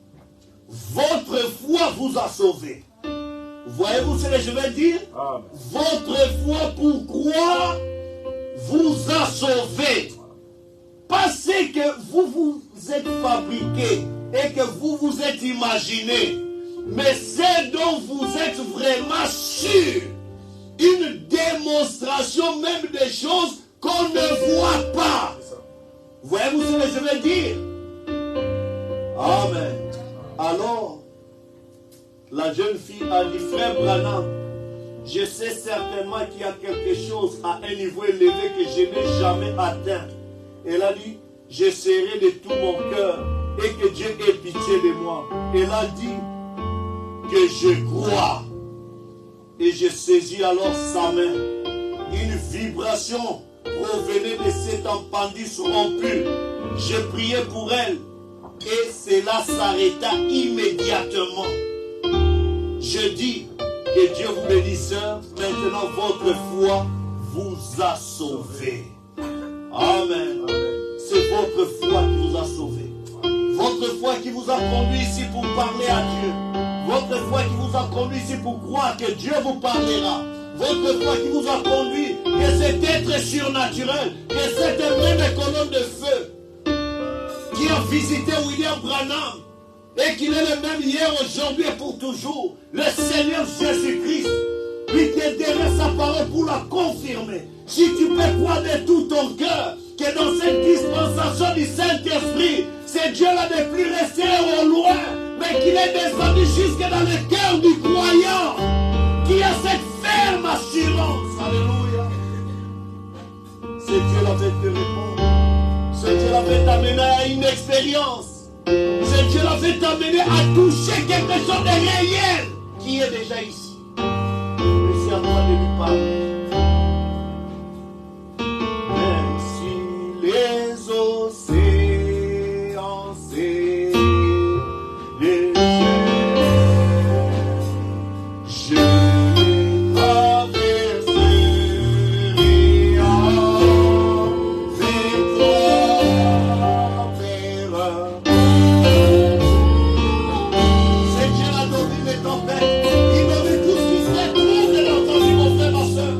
Votre foi vous a sauvé. Voyez-vous ce que je veux dire? Amen. Votre foi pour croire vous a sauvé. Pas ce que vous vous êtes fabriqué et que vous vous êtes imaginé, mais c'est dont vous êtes vraiment sûr. Une démonstration même des choses qu'on ne voit pas. Voyez-vous ce que je veux dire? Amen. Alors, la jeune fille a dit, frère Branham, je sais certainement qu'il y a quelque chose à un niveau élevé que je n'ai jamais atteint. Elle a dit, j'essaierai de tout mon cœur et que Dieu ait pitié de moi. Elle a dit que je crois. Et je saisis alors sa main. Une vibration provenait de cet appendix rompu. Je priais pour elle et cela s'arrêta immédiatement. Je dis que Dieu vous bénisse, sœur. Maintenant, votre foi vous a sauvé. Amen. C'est votre foi qui vous a sauvé. Votre foi qui vous a conduit ici pour parler à Dieu. Votre foi qui vous a conduit ici pour croire que Dieu vous parlera. Votre foi qui vous a conduit que cet être surnaturel, que cette même colonne de feu qui a visité William Branham et qu'il est le même hier, aujourd'hui et pour toujours, le Seigneur Jésus-Christ, lui qui est derrière sa parole pour la confirmer. Si tu peux croire de tout ton cœur que dans cette dispensation du Saint-Esprit, c'est Dieu-là n'est plus resté au loin, mais qu'il est descendu jusque dans le cœur du croyant, qui a cette ferme assurance. Alléluia. C'est Dieu-là va te répondre. C'est Dieu-là va t'amener à une expérience. C'est Dieu-là va t'amener à toucher quelque chose de réel qui est déjà ici. Mais c'est à toi de lui parler. Même si les océans s'élèvent, je les traverserai avec toi, Père. C'est Dieu la domine les tempêtes. Il domine tout ce qui s'est trouvé, l'entendu, mon frère, ma soeur.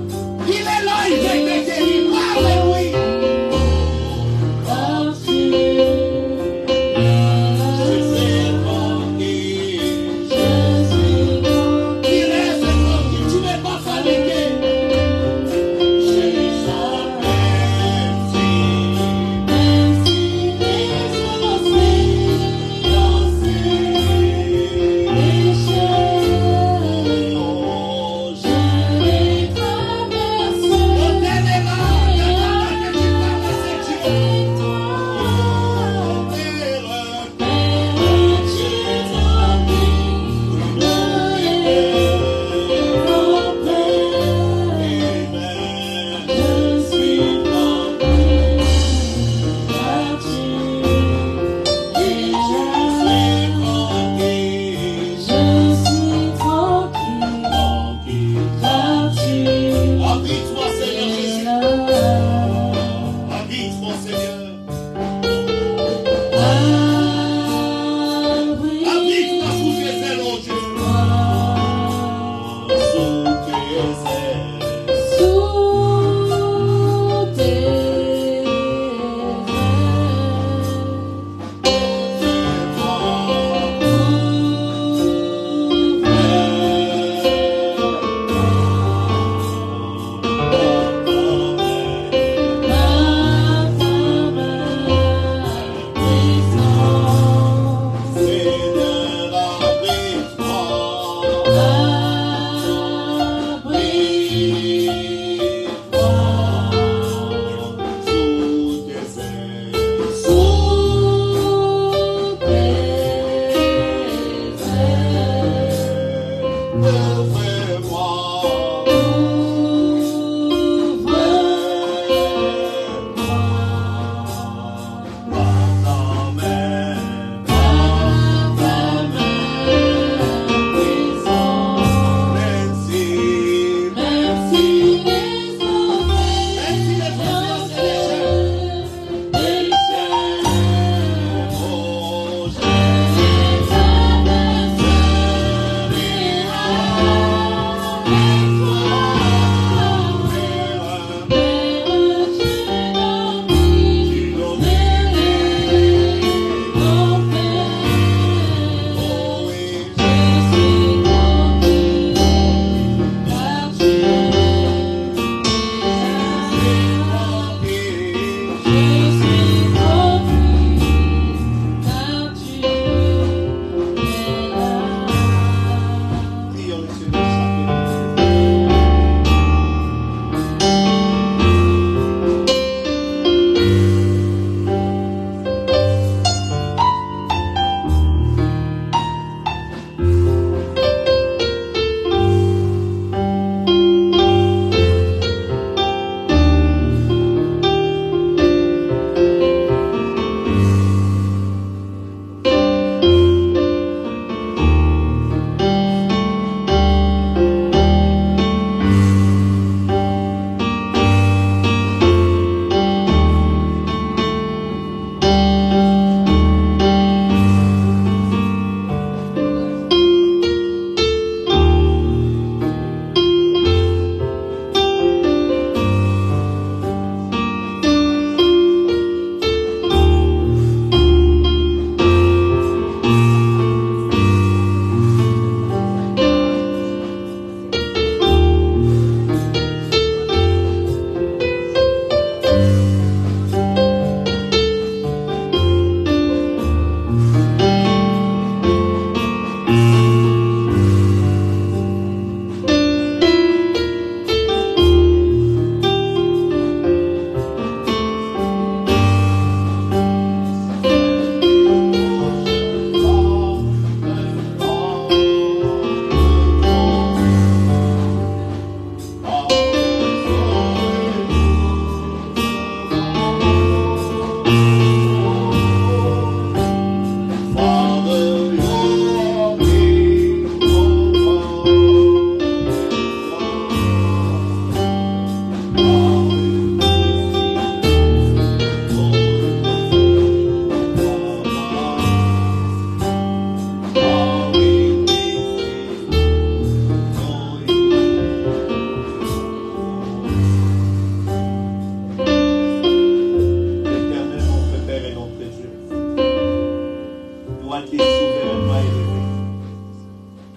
Toi qui es souverainement élevé.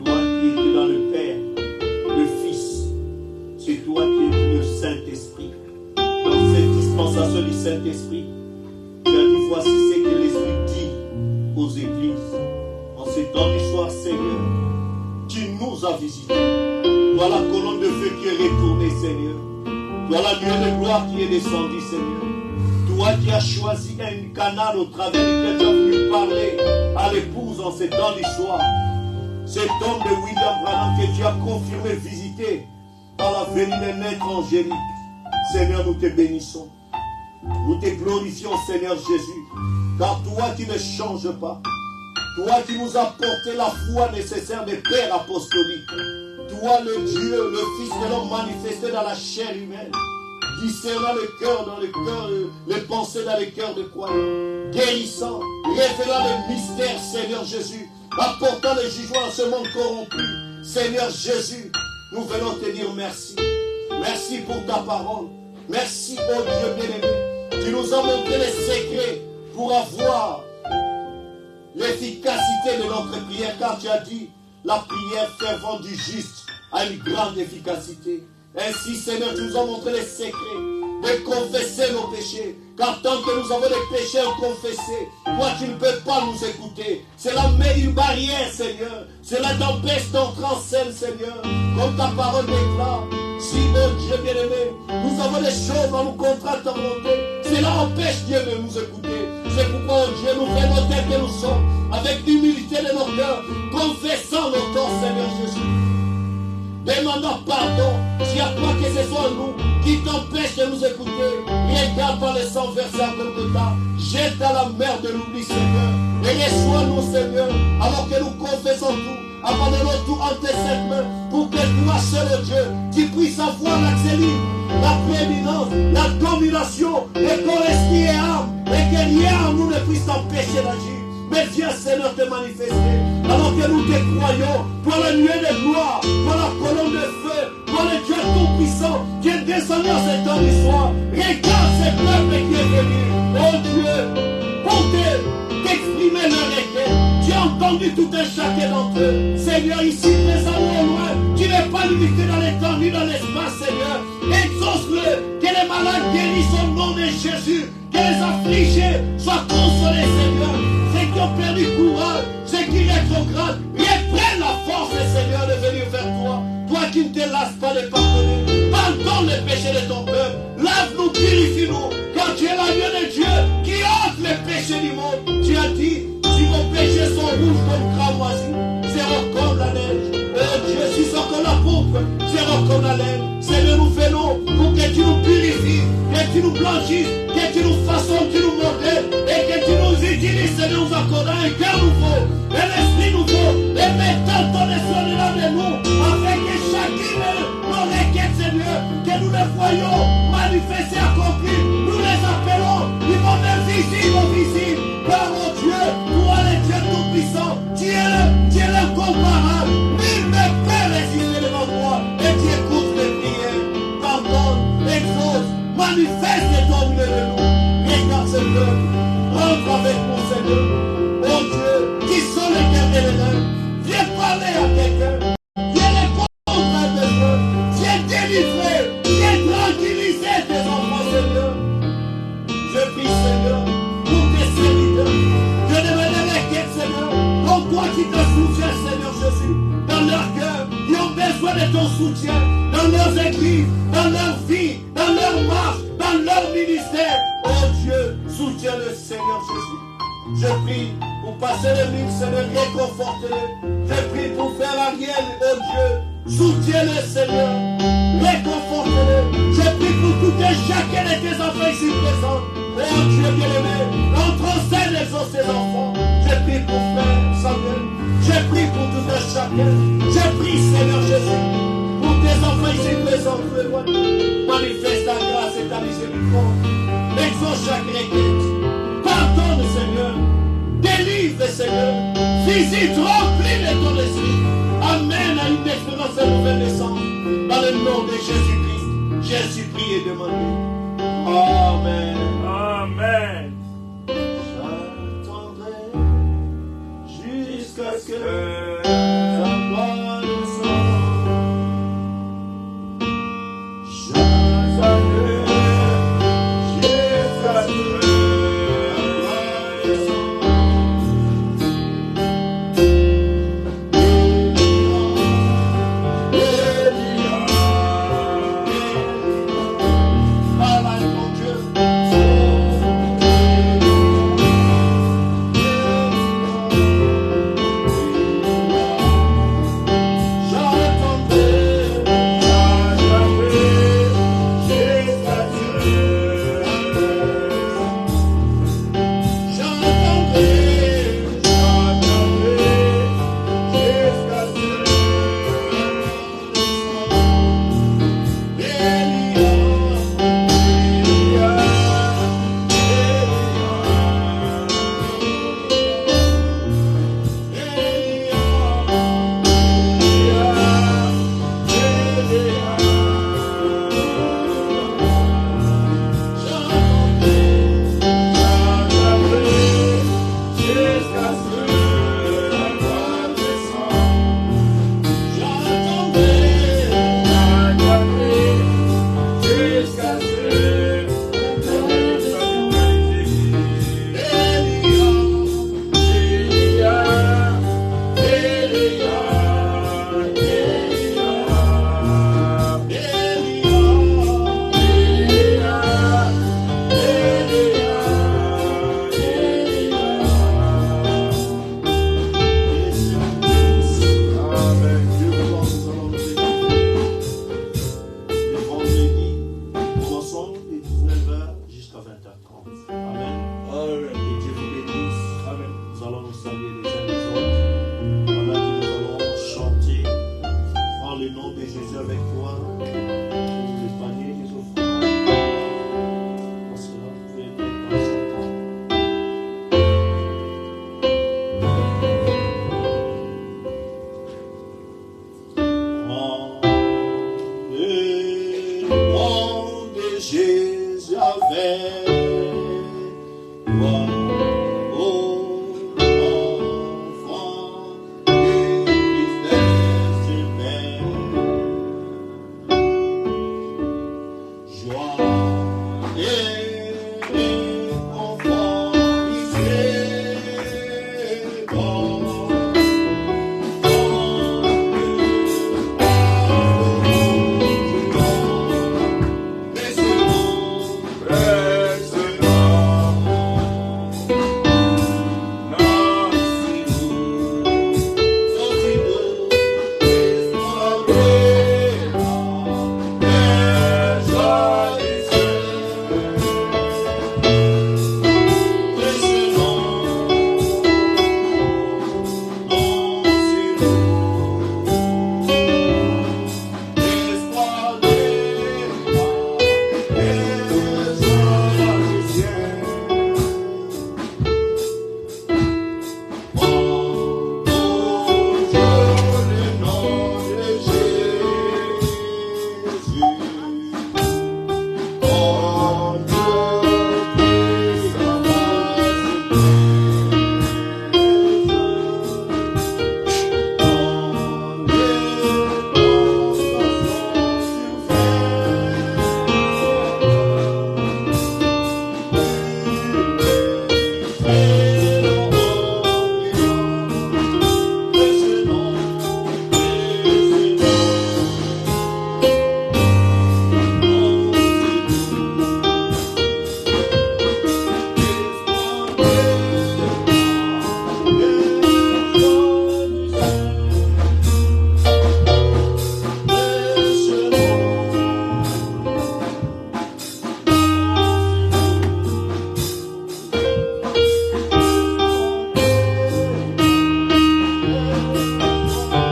Toi qui es dans le Père, le Fils. C'est toi qui es le Saint-Esprit. Dans cette dispensation du Saint-Esprit, tu as dit, voici ce que l'Esprit dit aux églises. En ces temps du soir, Seigneur, tu nous as visités. Toi la colonne de feu qui est retournée, Seigneur. Toi la nuée de gloire qui est descendue, Seigneur. Toi qui as choisi un canal au travers duquel tu as voulu parler à l'épouse en ces temps du soir. Cet homme de William Branham que tu as confirmé, visité par la venue d'un être angélique. Seigneur, nous te bénissons. Nous te glorifions, Seigneur Jésus. Car toi qui ne changes pas. Toi qui nous as porté la foi nécessaire des pères apostoliques. Toi le Dieu, le Fils de l'homme manifesté dans la chair humaine. Discernant le cœur dans le cœur, les pensées dans les cœurs de croyants. Guérissant, révélant le mystère, Seigneur Jésus. Apportant le jugement à ce monde corrompu. Seigneur Jésus, nous venons te dire merci. Merci pour ta parole. Merci, oh Dieu bien-aimé. Tu nous as montré les secrets pour avoir l'efficacité de notre prière. Car tu as dit, la prière fervente du juste a une grande efficacité. Ainsi, Seigneur, tu nous as montré les secrets de confesser nos péchés. Car tant que nous avons des péchés à confesser, toi tu ne peux pas nous écouter. Cela met une barrière, Seigneur. Cela t'empêche d'entrer en scène, Seigneur. Comme ta parole déclare. Si, mon Dieu bien-aimé, nous avons des choses à nous contraindre à monter. Cela empêche Dieu de nous écouter. C'est pourquoi, oh Dieu, nous faisons tel que nous sommes, avec l'humilité de nos cœurs, confessant nos torts, Seigneur Jésus. Demandant pardon s'il y a quoi que ce soit en nous qui t'empêche de nous écouter. Regarde par le sang versé à Golgotha. Jette à la mer de l'oubli, Seigneur. Et reçois-nous, Seigneur, alors que nous confessons tout. Abandonnons tout entre tes sept mains pour que toi, seul Dieu, tu puisses avoir l'accélération, la prééminence, la domination, le corps, esprit et âme. Et que rien en nous ne puisse t'empêcher d'agir. Mais viens, Seigneur, te manifester. Alors que nous te croyons, toi la nuée de gloire, toi la colonne de feu, toi le Dieu tout-puissant qui est descendu en cet temps du soir. Regarde ce peuple qui est venu. Oh Dieu, pour t'exprimer leur requête. Tu as entendu tout un chacun d'entre eux. Seigneur, ici, présent ou au loin, tu n'es pas limité dans les temps ni dans l'espace, Seigneur. Exauce-le, que les malades guérissent au nom de Jésus, que les affligés soient consolés, Seigneur. Ceux qui ont perdu courage, ceux qui rétrogradent, reprennent la force, Seigneur, de venir vers toi. Toi qui ne te lasses pas de pardonner. Pardonne les péchés de ton peuple. Lave-nous, purifie-nous. Car tu es la lumière de Dieu qui ôte les péchés du monde. Tu as dit, si vos péchés sont rouges comme cramoisi, seront comme la neige. Oh Dieu, si sont comme la pourpre, seront comme la laine. Seigneur, nous venons pour que tu nous purifies, que tu nous blanchisses, que tu nous façonnes, que tu nous modèles, et que tu nous utilises, Seigneur, nous accordant un cœur nouveau, un esprit nouveau, et mettant ton esprit dedans de nous, afin que chacune de nos requêtes, Seigneur, que nous les voyons manifester, accomplir, nous les appelons du monde invisible au visible. Car, oh Dieu, toi le Dieu tout-puissant, tu es l'incomparable, nul ne peut résister devant toi, et tu écoutes les prières. Pardonne, exauce, manifeste ton milieu de nous. Regarde ce peuple, rentre avec nous, Seigneur. Oh Dieu, qui sont les cœurs et les reins, viens parler à quelqu'un, viens répondre à un besoin, viens délivrer, viens tranquilliser tes enfants, Seigneur. Je prie, Seigneur, pour tes serviteurs. Je demande des requêtes, Seigneur, comme toi qui te soutiens, Seigneur Jésus, dans leur cœur. Ils ont besoin de ton soutien, dans leurs églises, dans leur vie, dans leur marche, dans leur ministère. Oh Dieu, soutiens-le, Seigneur Jésus. Je prie pour passer le livre, Seigneur, réconforte-le. Je prie pour faire Ariel, oh Dieu, soutiens-le, Seigneur, réconforte-le. Je prie pour tout un chacun de tes enfants ici présents. Oh Dieu bien-aimé, entre en scène les autres tes enfants. Je prie pour frère Samuel. Je prie pour tout un chacun. Je prie, Seigneur Jésus, pour tes enfants ici présents, plus loin. Manifeste ta grâce et ta miséricorde. Exauce chaque requête. Pardonne, Seigneur. Délivre, Seigneur. Visite, remplis de ton esprit. Amène à une expérience de nouvelle naissance. Dans le nom de Jésus-Christ, j'ai supplié et demandé.